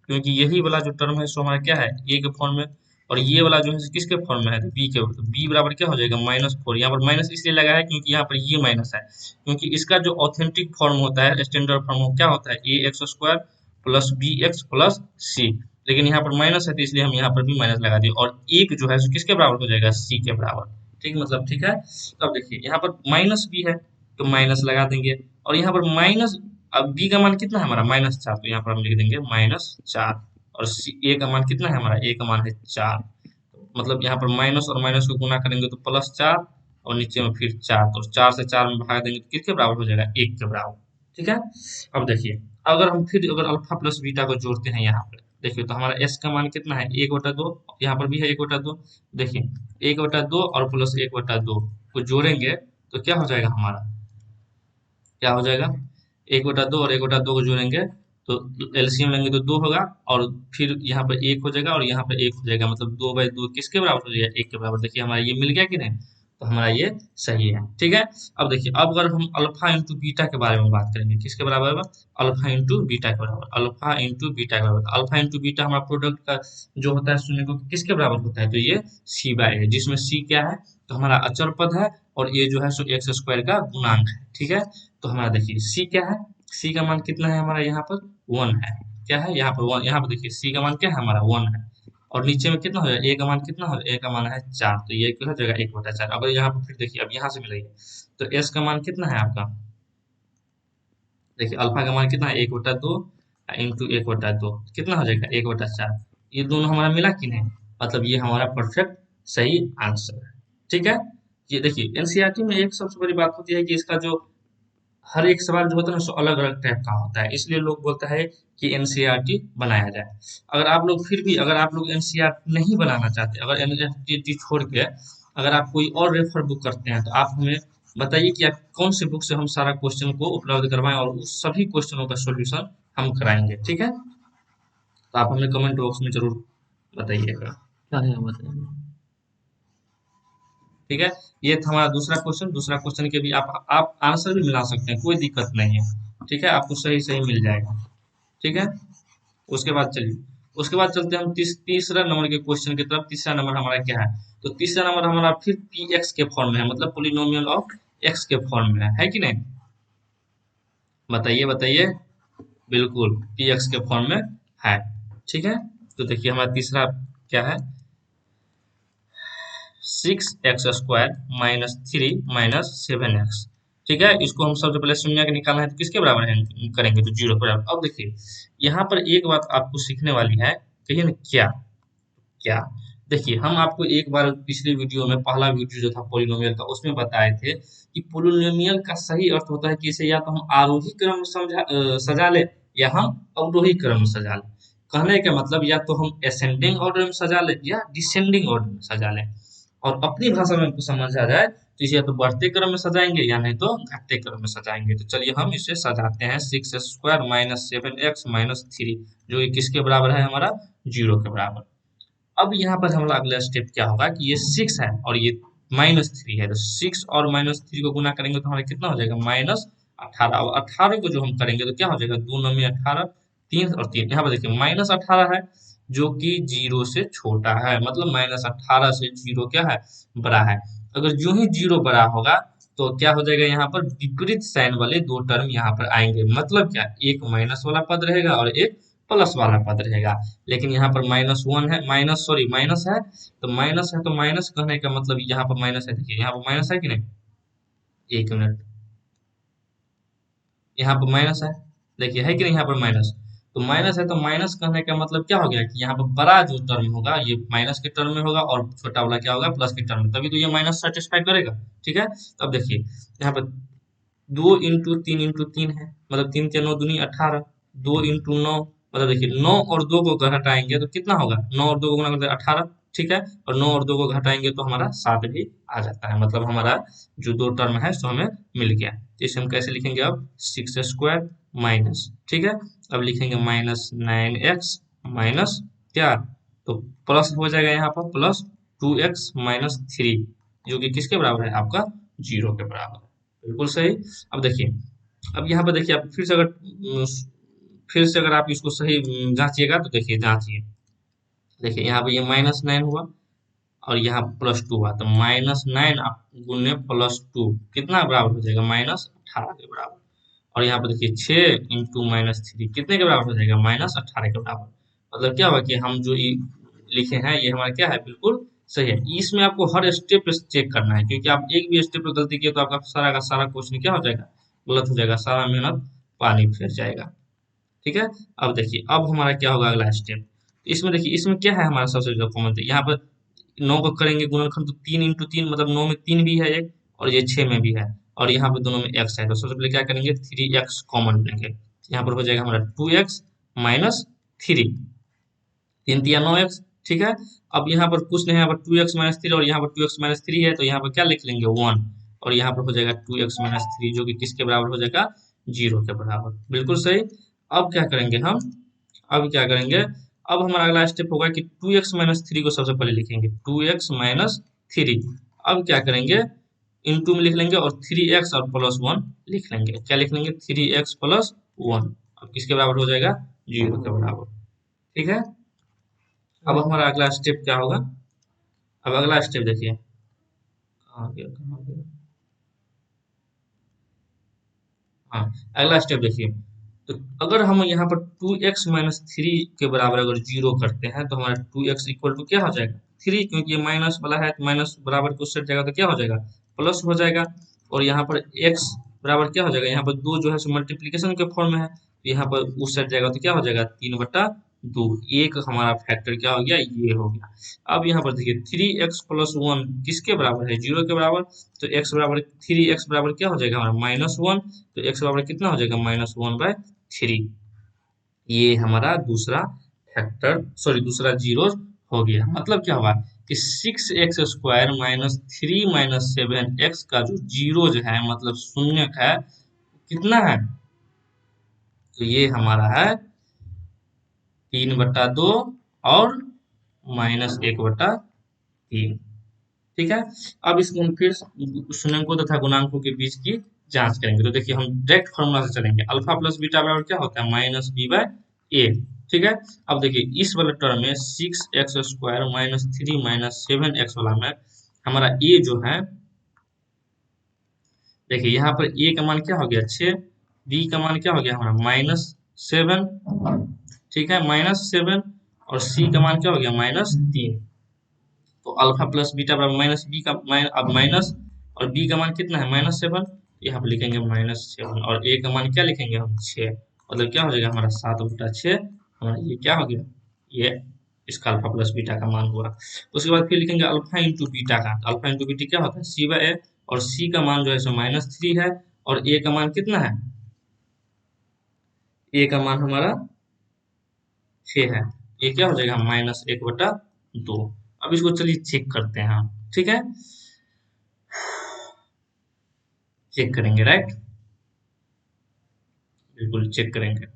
क्योंकि यही वाला जो टर्म है सो हमारा क्या है ए के फॉर्म में, और ये वाला जो है किसके फॉर्म में है तो बी के, तो बी बराबर क्या हो जाएगा -4। यहाँ पर माइनस इसलिए लगा है क्योंकि यहाँ पर ये माइनस है, क्योंकि इसका जो ऑथेंटिक फॉर्म होता है स्टैंडर्ड फॉर्म वो क्या होता है ax² plus bx plus c, लेकिन यहाँ पर माइनस है तो इसलिए हम यहाँ पर भी माइनस लगा दिए, और एक जो है सो किसके बराबर हो जाएगा सी के बराबर। ठीक, मतलब ठीक है। तो अब देखिए यहाँ पर माइनस भी है तो माइनस लगा देंगे, और यहाँ पर माइनस, अब बी का मान कितना है हमारा -4, तो यहाँ पर हम लिख देंगे -4, और ए का मान कितना है हमारा ए का मान है 4, मतलब यहाँ पर माइनस और माइनस को गुना करेंगे तो +4, और नीचे में फिर 4, तो 4 से 4 में भाग देंगे तो किसके बराबर हो जाएगा 1 के बराबर। ठीक है। अब देखिए अगर हम फिर अगर अल्फा प्लस बीटा को जोड़ते हैं यहाँ पे, देखिए तो हमारा एस का मान कितना है 1/2, यहाँ पर भी है 1/2, देखिए 1/2 और प्लस 1/2 को जोड़ेंगे तो क्या हो जाएगा हमारा, क्या हो जाएगा 1/2 और 1/2 को जोड़ेंगे तो एलसीएम लेंगे तो 2 होगा, और फिर यहाँ पर 1 हो जाएगा और यहाँ पर 1 हो जाएगा, मतलब 2/2 किसके बराबर हो जाएगा 1 के बराबर। देखिए हमारा ये मिल गया कि नहीं, तो हमारा ये सही है। ठीक है। अब देखिए अब अगर हम अल्फा इंटू बीटा के बारे में बात करेंगे, किसके बराबर है अल्फा इंटू बीटा के बराबर, अल्फा इंटू बीटा के बराबर, अल्फा इंटू बीटा हमारा प्रोडक्ट का जो होता है शून्य को किसके बराबर होता है, तो ये c/a, जिसमें c क्या है तो हमारा अचर पद है, और ये जो है सो x² का गुणांक है। ठीक है। तो हमारा देखिए c क्या है, c का मान कितना है हमारा यहाँ पर 1 है, क्या है यहाँ पर 1, यहाँ पर देखिए c का मान क्या है हमारा 1 है, और नीचे में कितना हो जाएगा a का मान कितना हो, a का मान है 4, तो ये क्या हो जाएगा 1/4। अब यहाँ पर फिर देखिए अब यहाँ से मिलेगा तो s का मान कितना है आपका, देखिए अल्फा का मान कितना है 1/2 इंटू 1/2 कितना हो जाएगा 1/4, ये दोनों हमारा मिला कि नहीं, मतलब ये हमारा परफेक्ट सही आंसर है। ठीक है। ये देखिए एनसीईआरटी में एक सबसे बड़ी बात होती है कि इसका जो हर एक सवाल जो होता है ना सो अलग अलग टाइप का होता है, इसलिए लोग बोलता है कि एनसीईआरटी बनाया जाए। अगर आप लोग फिर भी अगर आप लोग एनसीईआरटी नहीं बनाना चाहते, अगर एनसीईआरटी छोड़ के अगर आप कोई और रेफर बुक करते हैं तो आप हमें बताइए कि आप कौन से बुक से हम सारा क्वेश्चन को उपलब्ध करवाएं, और उस सभी क्वेश्चनों का सोल्यूशन हम कराएंगे। ठीक है। तो आप हमें कमेंट बॉक्स में जरूर बताइएगा। क्या है बताइए। ठीक है। ये था हमारा दूसरा क्वेश्चन, दूसरा क्वेश्चन के भी आप आंसर भी मिला सकते हैं, कोई दिक्कत नहीं है। ठीक है, आपको सही सही मिल जाएगा। ठीक है। उसके बाद चलिए, उसके बाद चलते हैं हम तीसरा नंबर के क्वेश्चन की तरफ। तीसरा नंबर हमारा क्या है, तो तीसरा नंबर हमारा फिर पी एक्स के फॉर्म में है, मतलब पोलिनोमियल ऑफ एक्स के फॉर्म में है कि नहीं, बताइए बताइए। बिल्कुल पी एक्स के फॉर्म में है। ठीक है। तो देखिए हमारा तीसरा क्या है, 6x² माइनस 3 माइनस 7x। ठीक है, इसको हम सबसे पहले शून्य का निकालना है तो किसके बराबर है करेंगे तो 0 के बराबर। अब देखिए यहाँ पर एक बात आपको सीखने वाली है, कहिए ना क्या, क्या, देखिए हम आपको एक बार पिछले वीडियो में पहला वीडियो जो था पोलिनोमियल का उसमें बताए थे कि पोलिनोमियल का सही अर्थ होता है कि इसे या तो हम आरोही क्रम में सजा ले, या हम अवरोही क्रम में सजा ले। कहने का मतलब या तो हम असेंडिंग ऑर्डर में सजा ले या डिसेंडिंग ऑर्डर में सजा ले, और अपनी भाषा में हमको समझ आ जाए तो इसे या तो बढ़ते क्रम में सजाएंगे या नहीं तो घटते क्रम में सजाएंगे। तो चलिए हम इसे सजाते हैं, 6x² माइनस 7x माइनस 3, जो कि किसके बराबर है हमारा 0 के बराबर। अब यहाँ पर हमारा अगला स्टेप क्या होगा कि ये 6 है और ये -3 है, तो 6 और -3 को गुना करेंगे तो हमारा कितना हो जाएगा -18, और 18 को जो हम करेंगे तो क्या हो जाएगा 2 9 में 18, 3 और 3, यहाँ पर देखिए -18 है जो कि 0 से छोटा है, मतलब -18 से 0 क्या है बड़ा है। अगर जो ही 0 बड़ा होगा तो क्या हो जाएगा, यहाँ पर विपरीत साइन वाले दो टर्म यहाँ पर आएंगे, मतलब क्या एक माइनस वाला पद रहेगा और एक प्लस वाला पद रहेगा। लेकिन यहाँ पर -1 है, माइनस है, तो माइनस कहने का मतलब यहाँ पर माइनस है, देखिए यहाँ पर माइनस है कि नहीं, एक मिनट, यहाँ पर माइनस है, देखिए है कि नहीं यहाँ पर माइनस, तो माइनस है तो माइनस कहने का मतलब क्या हो गया कि यहाँ पर बड़ा जो टर्म होगा ये माइनस के टर्म में होगा और छोटा वाला क्या होगा प्लस के टर्म में, तभी तो ये माइनस सेटिस्फाई करेगा। ठीक है। तो अब देखिए यहाँ पर 2 × 3 × 3 है, मतलब 3 के 9 दूनी 18, 2 × 9 मतलब देखिए 9 और 2 को घटाएंगे तो कितना होगा, 9 और 2 को गुना करते 18। ठीक है, और 9 और 2 को घटाएंगे तो हमारा 7 भी आ जाता है, मतलब हमारा जो दो टर्म है सो हमें मिल गया। तो इसे हम कैसे लिखेंगे अब 6² माइनस, ठीक है, अब लिखेंगे -9x माइनस क्या, तो प्लस हो जाएगा यहाँ पर +2x माइनस 3, जो कि किसके बराबर है, आपका 0 के बराबर है। बिल्कुल सही। अब देखिए, अब यहाँ पर देखिए, आप फिर से अगर आप इसको सही जांचिएगा तो देखिए, जांचिए, देखिए यहाँ पे ये -9 हुआ और यहाँ +2 हुआ, तो -9 आप गुने +2 कितना बराबर हो जाएगा, -18 के बराबर। और यहाँ पे देखिए 6 इंटू -3 कितने के बराबर हो जाएगा, -18 के बराबर। मतलब क्या हुआ कि हम जो ये लिखे हैं ये हमारा क्या है, बिल्कुल सही है। इसमें आपको हर स्टेप चेक करना है, क्योंकि आप एक भी स्टेप पर गलती किए तो आपका सारा का सारा क्वेश्चन क्या हो जाएगा, गलत हो जाएगा, सारा मेहनत पानी फिर जाएगा। ठीक है। अब देखिए, अब हमारा क्या होगा अगला स्टेप। इसमें देखिए, इसमें क्या है हमारा सबसे जो कॉमन है, यहाँ पर 9 को करेंगे गुणनखंड, तो 3 इंटू 3 मतलब 9 में 3 भी है एक, और ये 6 में भी है, और यहाँ पे दोनों में x है, तो सबसे पहले क्या करेंगे, 3x कॉमन लेंगे। यहाँ पर हो जाएगा हमारा 2x माइनस 3, 3 × 9 x। ठीक है। अब यहाँ पर कुछ नहीं है, यहाँ पर 2x माइनस 3 और यहाँ पर 2x माइनस 3 है, तो यहाँ पर क्या लिख लेंगे, 1, और यहाँ पर हो जाएगा 2x माइनस 3 जो कि किसके बराबर हो जाएगा, 0 के बराबर। बिल्कुल सही। अब क्या करेंगे हम, अब क्या करेंगे, अब हमारा अगला स्टेप होगा कि 2x माइनस 3 को सबसे पहले लिखेंगे, 2x माइनस 3। अब क्या करेंगे, इनटू में लिख लेंगे और 3x और +1 लिख लेंगे। क्या लिख लेंगे, 3x + 1। अब किसके बराबर हो जाएगा, 0 के बराबर। ठीक है। अब हमारा अगला स्टेप क्या होगा, अब अगला स्टेप देखिए, कहाँ गया कहाँ गया, हाँ, अगला स्टेप देखिए, तो अगर हम यहाँ पर 2x माइनस 3 के बराबर अगर 0 करते हैं तो हमारा 2x इक्वल टू क्या हो जाएगा, 3, क्योंकि ये माइनस वाला है तो माइनस बराबर को सेट जाएगा तो क्या हो जाएगा, प्लस हो जाएगा। और यहाँ पर x बराबर क्या हो जाएगा, यहाँ पर 2 जो है सो मल्टीप्लीकेशन के फॉर्म में है, तो यहाँ पर उस सेट जाएगा तो क्या हो जाएगा, 3/2। एक हमारा फैक्टर क्या हो गया, ये हो गया। अब यहाँ पर देखिए 3x + 1 किसके बराबर है, 0 के बराबर। तो x बराबर 3x बराबर क्या हो जाएगा हमारा, -1, तो x बराबर कितना हो जाएगा, -1/3। ये हमारा दूसरा फैक्टर, सॉरी दूसरा जीरो हो गया। मतलब क्या हुआ कि 6x² माइनस 3 माइनस 7x का जो जीरो जो है, मतलब शून्य है, कितना है, तो ये हमारा है 3/2 और -1/3। ठीक है। अब इसको हम फिर शून्यंकों तथा गुणांकों के बीच की जांच करेंगे। तो देखिए, हम डायरेक्ट फॉर्मूला से चलेंगे, अल्फा प्लस बीटा बराबर क्या होता है, -b/a। ठीक है। अब देखिए, इस वाले टर्म में 6x² माइनस 3 माइनस 7x वाला में हमारा a जो है, देखिए यहाँ पर a का मान क्या हो गया, 6, b का मान क्या हो गया हमारा, -7। ठीक है, -7, और c का मान क्या हो गया, -3। तो अल्फा प्लस बीटा बराबर माइनस बी का अब माइनस, और बी का मान कितना है, -7। यहाँ पे लिखेंगे -7, और ए का मान क्या लिखेंगे हम, 6। मतलब क्या हो जाएगा हमारा 7/6। हमारा ये क्या हो गया, ये इसका अल्फा प्लस बीटा का मान हुआ। उसके बाद फिर लिखेंगे अल्फा इंटू बीटा का, अल्फा इंटू बीटा क्या होता है, c/a, और c का मान जो है सो -3 है, और a का मान कितना है, a का मान हमारा 6 है। ये क्या हो जाएगा, -1/2। अब इसको चलिए चेक करते हैं हम। ठीक है, चेक करेंगे, राइट, बिल्कुल चेक करेंगे।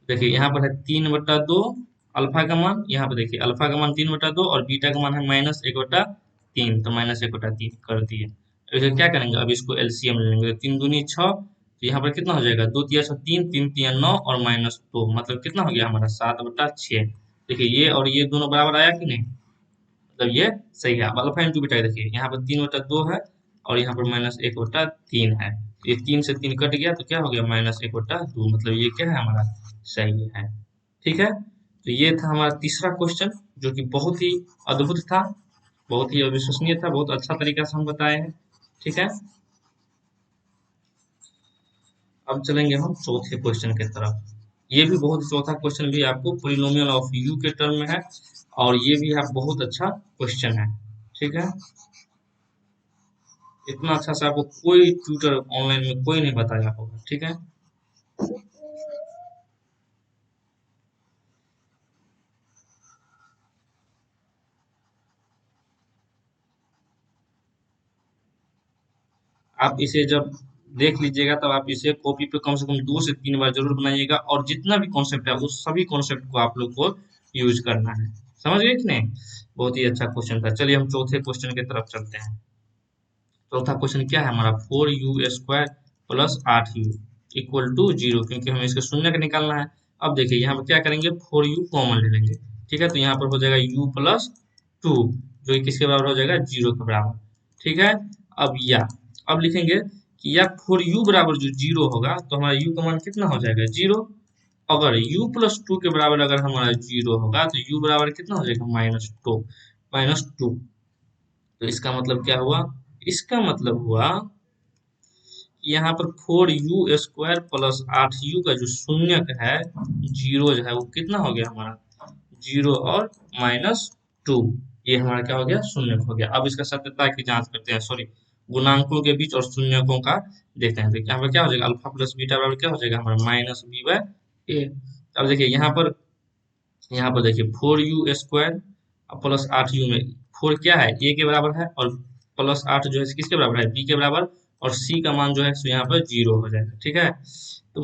देखिए यहाँ पर है 3/2 अल्फा का मान, यहाँ पर देखिए अल्फा का मान 3/2 और बीटा का मान है -1/3, तो -1/3 कर दिए। इसे क्या करेंगे, अब इसको एलसीएम ले लेंगे, 3 दूनी 6, तो यहाँ पर कितना हो जाएगा, 2 तिया 3, 3 तिया 9 और -2, मतलब कितना हो गया हमारा 7/6। देखिए ये और ये दोनों बराबर आया कि नहीं, मतलब ये सही है। अब अल्फा इंटू बीटा देखिए, यहाँ पर 3/2 है और यहाँ पर -1/3 है, ये 3 से 3 कट गया तो क्या हो गया, -1/2, मतलब ये क्या है हमारा, सही है। ठीक है। तो ये था हमारा तीसरा क्वेश्चन, जो कि बहुत ही अद्भुत था, बहुत ही अविश्वसनीय था, बहुत अच्छा तरीका से हम बताए हैं। ठीक है। अब चलेंगे हम चौथे क्वेश्चन की तरफ। ये भी बहुत, चौथा क्वेश्चन भी आपको पोलिनोमियल ऑफ यू के टर्म में है, और ये भी आप बहुत अच्छा क्वेश्चन है। ठीक है। इतना अच्छा से आपको कोई ट्यूटर ऑनलाइन में कोई नहीं बताया होगा। ठीक है। आप इसे जब देख लीजिएगा तब आप इसे कॉपी पे कम से कम 2 से 3 बार जरूर बनाइएगा, और जितना भी कॉन्सेप्ट है उस सभी कॉन्सेप्ट को आप लोग को यूज करना है। समझ गए कि नहीं। बहुत ही अच्छा क्वेश्चन था। चलिए हम चौथे क्वेश्चन की तरफ चलते हैं। चौथा क्वेश्चन क्या है हमारा, 4u² plus 8u equal to 0, क्योंकि हमें इसके शून्य का निकालना है। अब देखिए यहाँ पर क्या करेंगे, 4u कॉमन ले लेंगे, ठीक है। तो यहाँ पर हो जाएगा u प्लस 2, जो कि किसके बराबर हो जाएगा, 0 के बराबर, ठीक है। अब या अब लिखेंगे कि या 4u बराबर जो 0 होगा तो हमारा u का मान कितना हो जाएगा, 0। अगर u प्लस 2 के बराबर अगर हमारा 0 होगा तो u बराबर कितना हो जाएगा, -2। तो इसका मतलब क्या हुआ, इसका मतलब हुआ कि यहाँ पर 4u² प्लस 8u का जो शून्यक है, 0 जो है वो कितना हो गया हमारा, 0 और -2, ये हमारा क्या हो गया, शून्यक हो गया। अब इसका सत्यता की जांच करते हैं, सॉरी गुणांकों के बीच और शून्यकों का देखते हैं। तो यहाँ पर क्या हो जाएगा, अल्फा प्लस बीटा बराबर क्या हो जाएगा हमारा, -b/a। अब देखिए यहाँ पर देखिए 4u² प्लस 8u में 4 क्या है, a के बराबर है, और प्लस 8 जो है किसके बराबर है, b के बराबर, और c का मान जो है सो यहाँ पर 0 हो जाएगा, ठीक है। तो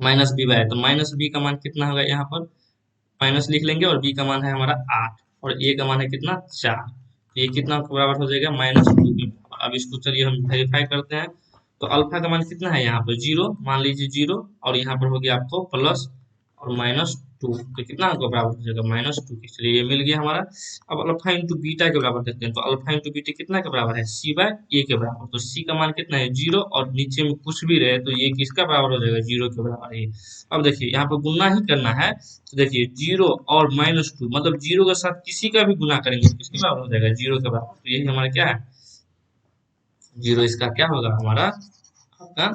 -b/, तो -b का मान कितना होगा, यहाँ पर माइनस लिख लेंगे, और b का मान है हमारा 8, और a का मान है कितना, 4। तो ये कितना के बराबर हो जाएगा, -2 के बराबर। अब इसको चलिए हम वेरीफाई करते हैं। तो अल्फा का मान कितना है यहाँ पर, 0, मान लीजिए 0, और यहाँ पर हो गया आपको प्लस और -2, तो कितना आपको बराबर हो जाएगा, -2 के। चलिए ये मिल गया हमारा। अब अल्फा इंटू बीटा के बराबर देखते हैं। तो अल्फा इंटू बीटा कितना के बराबर है, c/a के बराबर। तो c का मान कितना है, 0, और नीचे में कुछ भी रहे तो ये किसका बराबर हो जाएगा, 0 के बराबर है। अब देखिए यहाँ पर गुना ही करना है, तो देखिए 0 और -2 मतलब 0 के साथ किसी का भी गुना करेंगे तो किसके बराबर हो जाएगा, 0 के बराबर। तो यही हमारा क्या है, 0 इसका क्या होगा हमारा, आपका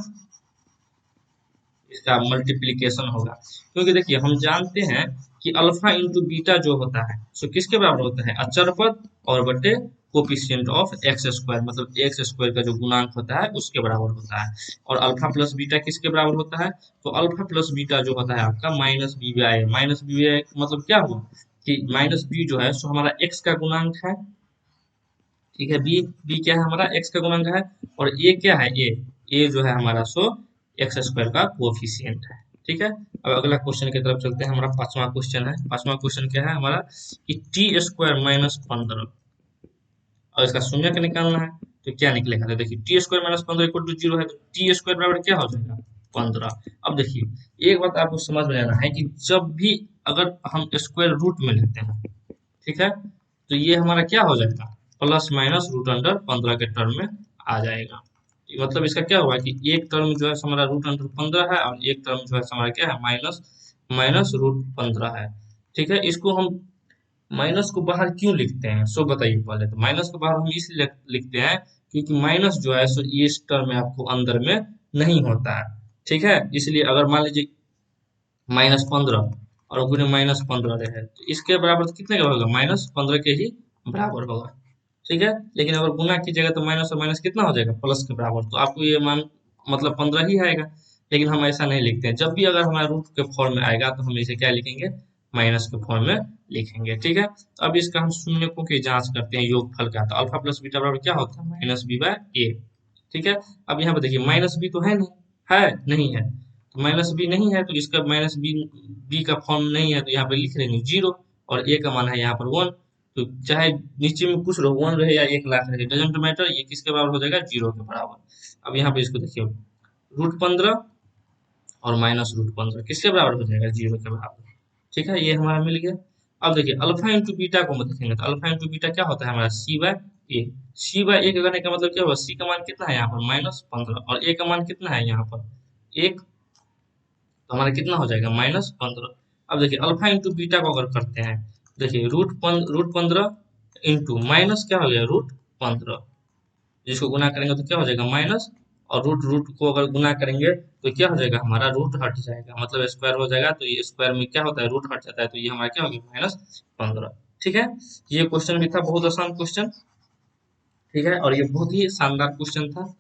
इसका मल्टीप्लीकेशन होगा। क्योंकि देखिए हम जानते हैं कि अल्फा इंटू बीटा जो होता है सो किसके बराबर होता है, अचर पद और बटे कोफिशिएंट ऑफ x², मतलब x² का जो गुणांक होता है उसके बराबर होता है। और अल्फा प्लस बीटा किसके बराबर होता है, तो अल्फा प्लस बीटा जो होता है आपका -b/a। -b/a मतलब क्या हुआ कि -b जो है सो हमारा x का गुणांक है, ठीक है। बी क्या है हमारा, x का गुणांक है, और ए क्या है, ए जो है हमारा सो x² का कोफिशिएंट है, ठीक है। अब अगला क्वेश्चन की तरफ चलते हैं। हमारा पांचवा क्वेश्चन है। पांचवा क्वेश्चन क्या है हमारा, कि t² - 15, और इसका शून्य का निकालना है। तो क्या निकलेगा, तो देखिए t² - 15 इक्वल टू 0 है, तो t² बराबर क्या हो जाएगा, 15। अब देखिए एक बात आपको समझ में लेना है कि जब भी अगर हम स्क्वायर रूट में लेते हैं, ठीक है, तो ये हमारा क्या हो जाएगा, प्लस माइनस रूट अंडर 15 के टर्म में आ जाएगा। मतलब इसका क्या हुआ कि एक टर्म जो है हमारा रूट अंडर 15 है, और एक टर्म जो है हमारा क्या है, माइनस माइनस रूट 15 है, ठीक है। इसको हम माइनस को बाहर क्यों लिखते हैं, सो बताइए पहले। तो माइनस को बाहर हम इसलिए लिखते हैं क्योंकि माइनस जो है सो इस टर्म में आपको अंदर में नहीं होता है, ठीक है। इसलिए अगर मान लीजिए -15 और गुने -15 रहे तो इसके बराबर तो कितने का होगा, -15 के ही बराबर होगा, ठीक है। लेकिन अगर गुना कीजिएगा तो माइनस और माइनस कितना हो जाएगा, प्लस के बराबर। तो आपको ये मान मतलब 15 ही आएगा। लेकिन हम ऐसा नहीं लिखते हैं, जब भी अगर हमारा रूट के फॉर्म में आएगा तो हम इसे क्या लिखेंगे, माइनस के फॉर्म में लिखेंगे, ठीक है। तो अब इसका हम शून्यकों की जांच करते हैं योगफल का। तो अल्फा प्लस बीटा बराबर क्या होता है, -b/a, ठीक है। अब यहाँ पे देखिए -b तो है नहीं, नहीं है, तो -b नहीं है, तो इसका -b का फॉर्म नहीं है, तो यहाँ पे लिख लेंगे 0, और a का मान है यहाँ पर 1। तो चाहे नीचे में कुछ रहो, 1 रहे या 1 लाख रहे, डजेंट मैटर, ये किसके बराबर हो जाएगा, 0 के बराबर। अब यहाँ पे इसको देखिए, √15 और -√15 किसके बराबर हो जाएगा, 0 के बराबर, ठीक है। ये हमारा मिल गया। अब देखिए अल्फा इंटू बीटा को हम देखेंगे। तो अल्फा इंटू बीटा क्या होता है हमारा, c/a। c/a करने का मतलब क्या हुआ, c का मान कितना है यहाँ पर, -15, और a का मान कितना है यहाँ पर 1, तो हमारा कितना हो जाएगा, -15। अब देखिए अल्फा इंटू बीटा को अगर करते हैं, देखिए √15 इंटू माइनस क्या हो गया, √15, जिसको गुना करेंगे तो क्या हो जाएगा, माइनस, और रूट रूट को अगर गुना करेंगे तो क्या हो जाएगा, हमारा रूट हट जाएगा, मतलब स्क्वायर हो जाएगा। तो ये स्क्वायर में क्या होता है, रूट हट जाता है, तो ये हमारा क्या हो गया, -15, ठीक है। ये क्वेश्चन भी था बहुत आसान क्वेश्चन, ठीक है, और ये बहुत ही शानदार क्वेश्चन था।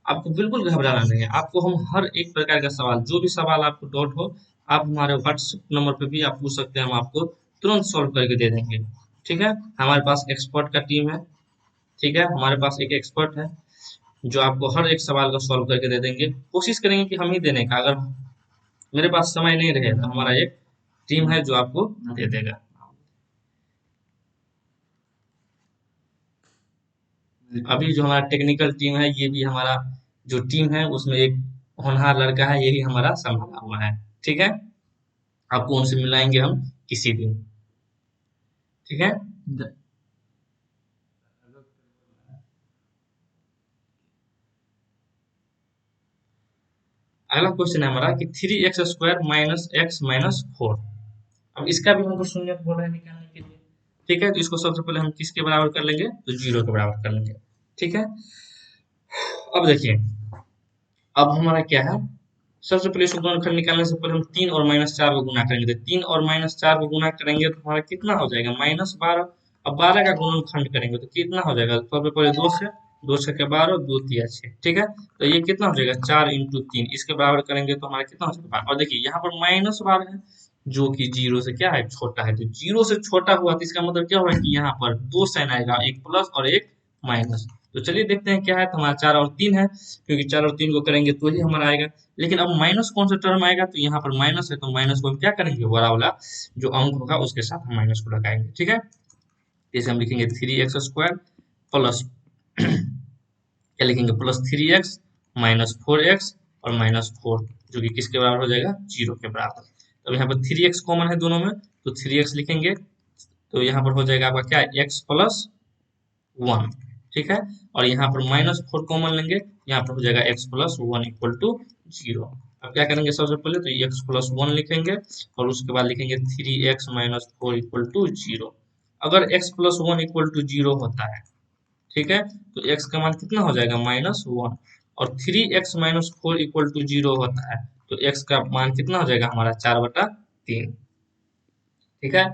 आपको बिल्कुल घबराना नहीं है। आपको हम हर एक प्रकार का सवाल, जो भी सवाल आपको डाउट हो, आप हमारे व्हाट्सएप नंबर पे भी आप पूछ सकते हैं, हम आपको तुरंत सॉल्व करके दे देंगे, ठीक है। हमारे पास एक्सपर्ट का टीम है, ठीक है, हमारे पास एक एक्सपर्ट है जो आपको हर एक सवाल का सॉल्व करके दे देंगे। कोशिश करेंगे कि हम ही देने का, अगर मेरे पास समय नहीं रहे तो हमारा एक टीम है जो आपको दे देगा। अभी जो हमारा टेक्निकल टीम है, ये भी हमारा जो टीम है उसमें एक होनहार लड़का है, यही हमारा संभाला हुआ है। ठीक है, आपको उनसे मिलाएंगे हम किसी दिन। ठीक है, अगला क्वेश्चन है हमारा कि 3x² minus x minus four. अब इसका भी हमको शून्य बोल रहा है निकालने के लिए। ठीक है, तो इसको सबसे पहले हम किसके बराबर कर लेंगे, तो जीरो के बराबर कर लेंगे। ठीक है, अब देखिए, अब हमारा क्या है, सबसे पहले इसको गुणनखंड निकालने से पहले हम 3 और -4 को गुना करेंगे। तो 3 और -4 को गुना करेंगे तो हमारा कितना हो जाएगा, -12। अब 12 का गुणनखंड करेंगे तो कितना हो जाएगा, सबसे पहले 2 से 12, 2 तिया 6। ठीक है, तो ये कितना हो जाएगा, 4 × 3। इसके बराबर करेंगे तो हमारा कितना हो जाएगा, और देखिए यहाँ पर -12 है, जो कि जीरो से क्या है, छोटा है। तो जीरो से छोटा हुआ तो इसका मतलब क्या होगा कि यहाँ पर दो साइन आएगा, एक प्लस और एक माइनस। तो चलिए देखते हैं क्या है, तो हमारा 4 और 3 है, क्योंकि 4 और 3 को करेंगे तो ही हमारा आएगा। लेकिन अब माइनस कौन सा टर्म आएगा, तो यहाँ पर माइनस है, तो माइनस को हम क्या करेंगे, बड़ा वाला जो अंक होगा उसके साथ हम माइनस को लगाएंगे। ठीक है, जैसे हम लिखेंगे 3x² प्लस क्या लिखेंगे, +3x -4x और -4, जो कि किसके बराबर हो जाएगा, जीरो के बराबर। तो यहाँ पर 3x कॉमन है दोनों में, तो 3x लिखेंगे, तो यहाँ पर हो जाएगा आपका क्या, x+1। ठीक है, और यहाँ पर -4 कॉमन लेंगे, यहाँ पर हो जाएगा x+1 = 0। अब क्या करेंगे, सबसे पहले तो x+1 लिखेंगे और उसके बाद लिखेंगे 3x - 4 = 0। अगर x+1 = 0 होता है, ठीक है, तो x का मान कितना हो जाएगा, -1। और 3x - 4 = 0 होता है, तो x का मान कितना हो जाएगा हमारा, 4/3। ठीक है,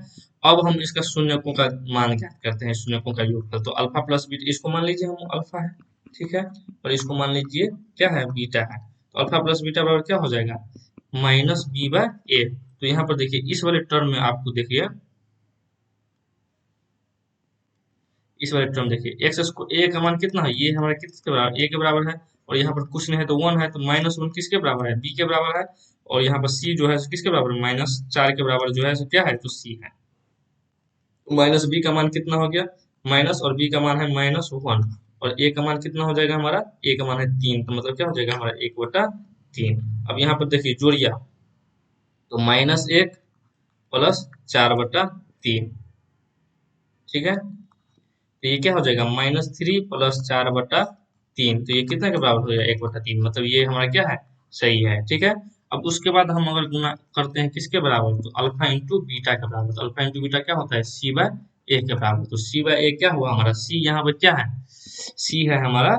अब हम इसका शून्यकों का मान ज्ञात करते हैं, शून्यकों का योगफल। तो अल्फा प्लस बीटा, इसको मान लीजिए हम अल्फा है। ठीक है, और इसको मान लीजिए क्या है, बीटा है। तो अल्फा प्लस बीटा बराबर क्या हो जाएगा, -b/a। तो यहाँ पर देखिए, इस वाले टर्म में आपको देखिए, इस वाले टर्म देखिए, एक्स को ए का मान कितना है, ये हमारा किसके बराबर, ए के बराबर है। और यहाँ पर कुछ नहीं है तो 1 है, तो -1 किसके बराबर है, बी के बराबर है। और यहाँ पर सी जो है किसके बराबर है, -4 के बराबर जो है, सो क्या है, तो सी है। माइनस बी का मान कितना हो गया, माइनस, और बी का मान है -1। और ए का मान कितना हो जाएगा हमारा, ए का मान है 3, तो मतलब क्या हो जाएगा हमारा 1/3। अब यहाँ पर देखिए जोड़िया, तो -1 प्लस 4/3। ठीक है, तो ये क्या हो जाएगा, -3 प्लस 4/3। तो ये कितना के बराबर हो जाएगा, 1/3। मतलब ये हमारा क्या है, सही है। ठीक है, अब उसके बाद हम अगर गुना करते हैं किसके बराबर, तो अल्फा इंटू बीटा के बराबर। तो अल्फा इंटू बीटा क्या होता है, c/a के बराबर। तो c/a क्या हुआ हमारा, c यहाँ पर क्या है, c है हमारा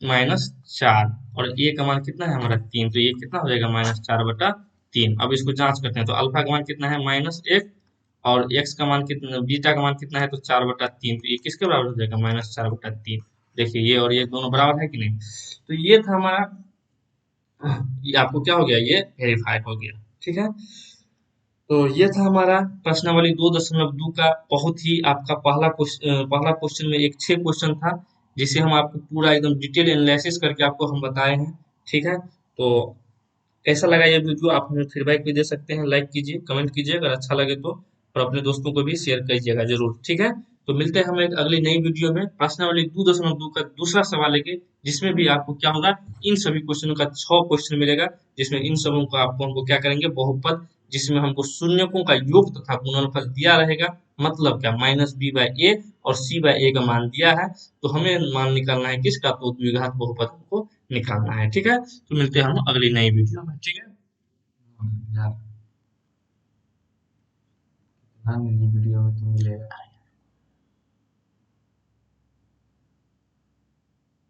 -4, और a का मान कितना है हमारा 3। तो ये कितना हो जाएगा, -4/3। अब इसको जांच करते हैं, तो अल्फा का मान कितना है, -1, और एक्स का मान कितना, बीटा का मान कितना है, तो 4/3। तो ये किसके बराबर हो जाएगा, -4/3। देखिए ये और ये दोनों बराबर है कि नहीं। तो ये था हमारा, ये आपको क्या हो गया, ये वेरीफाई हो गया। ठीक है, तो ये था हमारा प्रश्नावली 2.2 का बहुत ही आपका पहला क्वेश्चन में एक 6 क्वेश्चन था, जिसे हम आपको पूरा एकदम डिटेल एनालिसिस करके आपको हम बताए हैं। ठीक है, तो कैसा लगा ये वीडियो, आप हमें फीडबैक भी दे सकते हैं, लाइक कीजिए, कमेंट कीजिए अगर अच्छा लगे तो, और अपने दोस्तों को भी शेयर कीजिएगा जरूर। ठीक है, तो मिलते हैं हम एक अगली नई वीडियो में प्रश्नावली 2.2 का दूसरा सवाल लेके, जिसमें भी आपको क्या होगा, इन सभी क्वेश्चनों का 6 क्वेश्चन मिलेगा, जिसमें इन सबों को आपको हमको क्या करेंगे, बहुपद, जिसमें हमको शून्यकों का योग तथा गुणनफल दिया रहेगा। मतलब क्या, -b/a और c/a का मान दिया है, तो हमें मान निकालना है किसका, तो द्विघात बहुपद हमको निकालना है। ठीक है, तो मिलते हैं हम अगली नई वीडियो में। ठीक है, यार हाँ, नई वीडियो में तो मिलेगा।